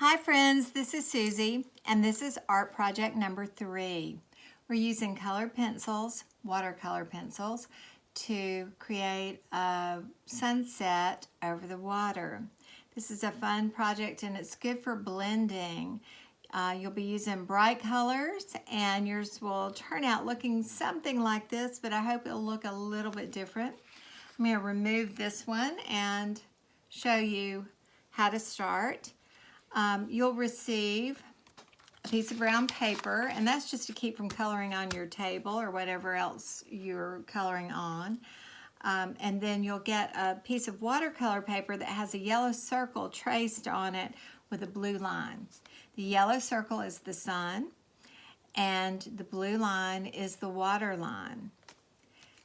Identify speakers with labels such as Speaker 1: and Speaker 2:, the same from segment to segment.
Speaker 1: Hi friends, this is Susie and this is art project number 3. We're using colored pencils, watercolor pencils, to create a sunset over the water. This is a fun project and it's good for blending. You'll be using bright colors and yours will turn out looking something like this, but I hope it'll look a little bit different. I'm going to remove this one and show you how to start. You'll receive a piece of brown paper, and that's just to keep from coloring on your table or whatever else you're coloring on. And then you'll get a piece of watercolor paper that has a yellow circle traced on it with a blue line. The yellow circle is the sun, and the blue line is the water line.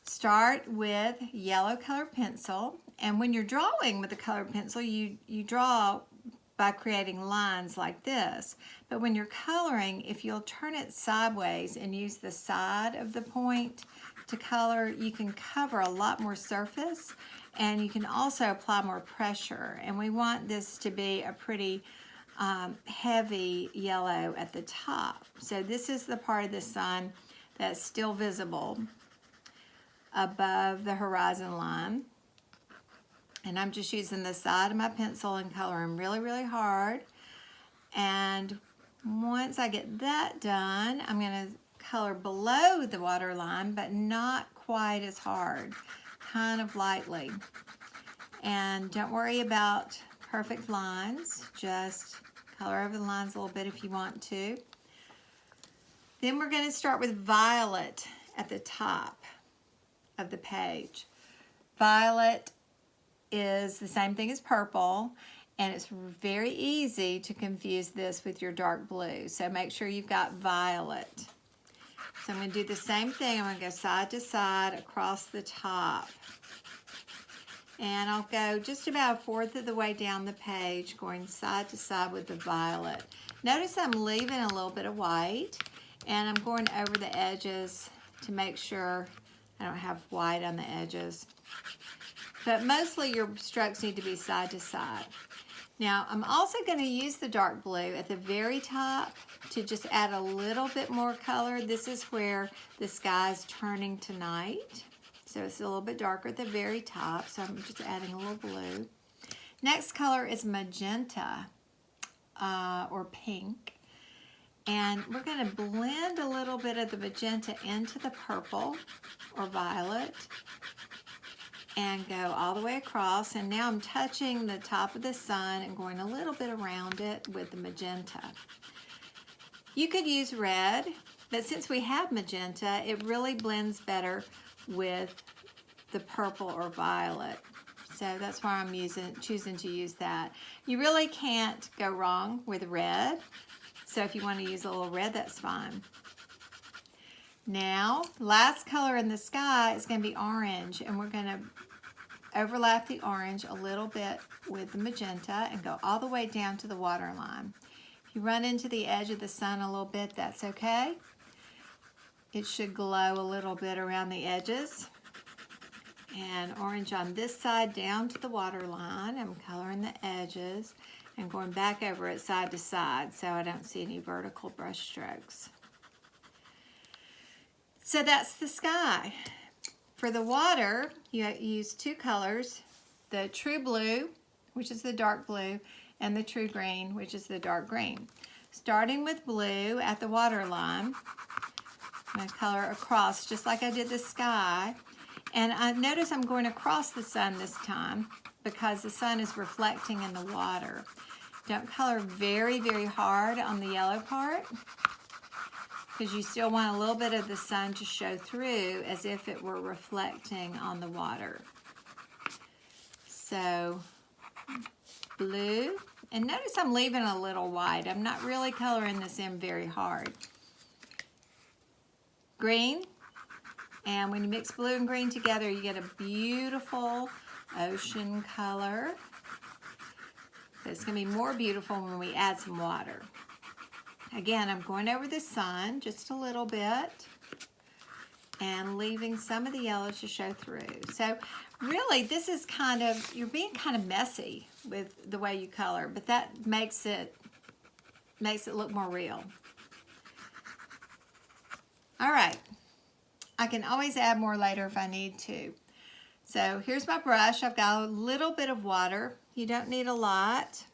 Speaker 1: Start with yellow colored pencil, and when you're drawing with a colored pencil, you draw by creating lines like this. But when you're coloring, if you'll turn it sideways and use the side of the point to color, you can cover a lot more surface and you can also apply more pressure. And we want this to be a pretty heavy yellow at the top. So this is the part of the sun that's still visible above the horizon line. And I'm just using the side of my pencil and coloring really, really hard. And once I get that done, I'm going to color below the water line, but not quite as hard, kind of lightly. And don't worry about perfect lines, just color over the lines a little bit if you want to. Then we're going to start with violet at the top of the page. Violet is the same thing as purple, and it's very easy to confuse this with your dark blue. So make sure you've got violet. So I'm going to do the same thing. I'm going to go side to side across the top. And I'll go just about 1/4 of the way down the page, going side to side with the violet. Notice I'm leaving a little bit of white, and I'm going over the edges to make sure I don't have white on the edges. But mostly your strokes need to be side to side. Now I'm also going to use the dark blue at the very top to just add a little bit more color. This is where the sky is turning to night. So it's a little bit darker at the very top. So I'm just adding a little blue. Next color is magenta or pink. And we're going to blend a little bit of the magenta into the purple or violet and go all the way across. And now I'm touching the top of the sun and going a little bit around it with the magenta. You could use red, but since we have magenta, it really blends better with the purple or violet. So that's why I'm choosing to use that. You really can't go wrong with red. So if you want to use a little red, that's fine. Now, last color in the sky is going to be orange, and we're going to overlap the orange a little bit with the magenta and go all the way down to the water line. If you run into the edge of the sun a little bit, that's okay. It should glow a little bit around the edges. And orange on this side down to the water line. I'm coloring the edges and going back over it side to side so I don't see any vertical brush strokes. So that's the sky. For the water, you use 2 colors, the true blue, which is the dark blue, and the true green, which is the dark green. Starting with blue at the water line, I'm going to color across just like I did the sky. And I notice I'm going across the sun this time because the sun is reflecting in the water. Don't color very, very hard on the yellow part, because you still want a little bit of the sun to show through as if it were reflecting on the water. So blue, and notice I'm leaving a little white. I'm not really coloring this in very hard. Green, and when you mix blue and green together, you get a beautiful ocean color. It's going to be more beautiful when we add some water. Again, I'm going over the sun just a little bit and leaving some of the yellow to show through. So really, this is you're being kind of messy with the way you color, but that makes it makes it look more real. All right, I can always add more later if I need to. So here's my brush. I've got a little bit of water. You don't need a lot.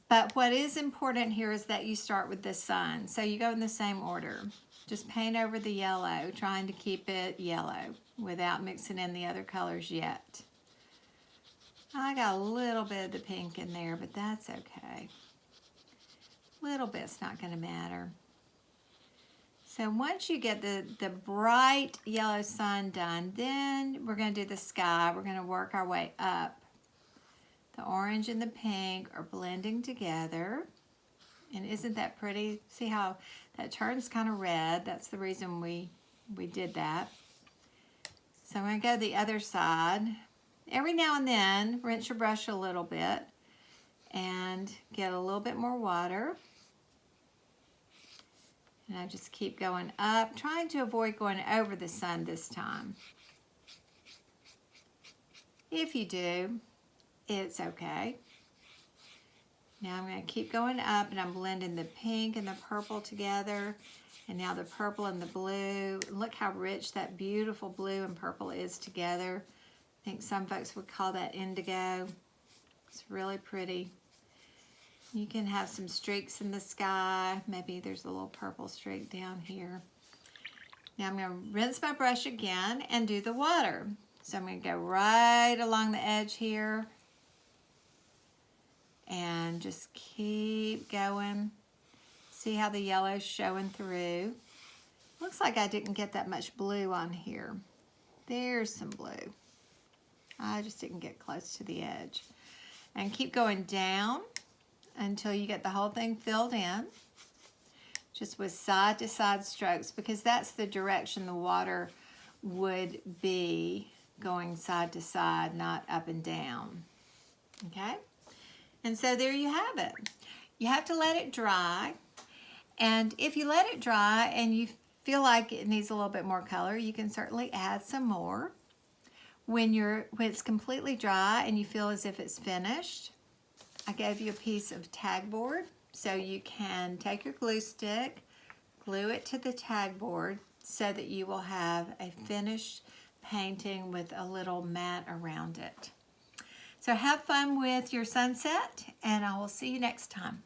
Speaker 1: But what is important here is that you start with the sun. So you go in the same order. Just paint over the yellow, trying to keep it yellow without mixing in the other colors yet. I got a little bit of the pink in there, but that's okay. Little bit's not going to matter. So once you get the bright yellow sun done, then we're going to do the sky. We're going to work our way up. The orange and the pink are blending together. And isn't that pretty? See how that turns kind of red? That's the reason we did that. So I'm going to go the other side. Every now and then, rinse your brush a little bit and get a little bit more water. And I just keep going up, trying to avoid going over the sun this time. If you do, it's okay. Now I'm going to keep going up, and I'm blending the pink and the purple together. And now the purple and the blue. Look how rich that beautiful blue and purple is together. I think some folks would call that indigo. It's really pretty. You can have some streaks in the sky. Maybe there's a little purple streak down here. Now I'm going to rinse my brush again and do the water. So I'm going to go right along the edge here. And just keep going. See how the yellow's showing through. Looks like I didn't get that much blue on here. There's some blue. I just didn't get close to the edge. And keep going down until you get the whole thing filled in. Just with side to side strokes, because that's the direction the water would be, going side to side, not up and down. Okay? And so there you have it. You have to let it dry. And if you let it dry and you feel like it needs a little bit more color, you can certainly add some more. When it's completely dry and you feel as if it's finished, I gave you a piece of tag board. So you can take your glue stick, glue it to the tag board so that you will have a finished painting with a little mat around it. So have fun with your sunset, and I will see you next time.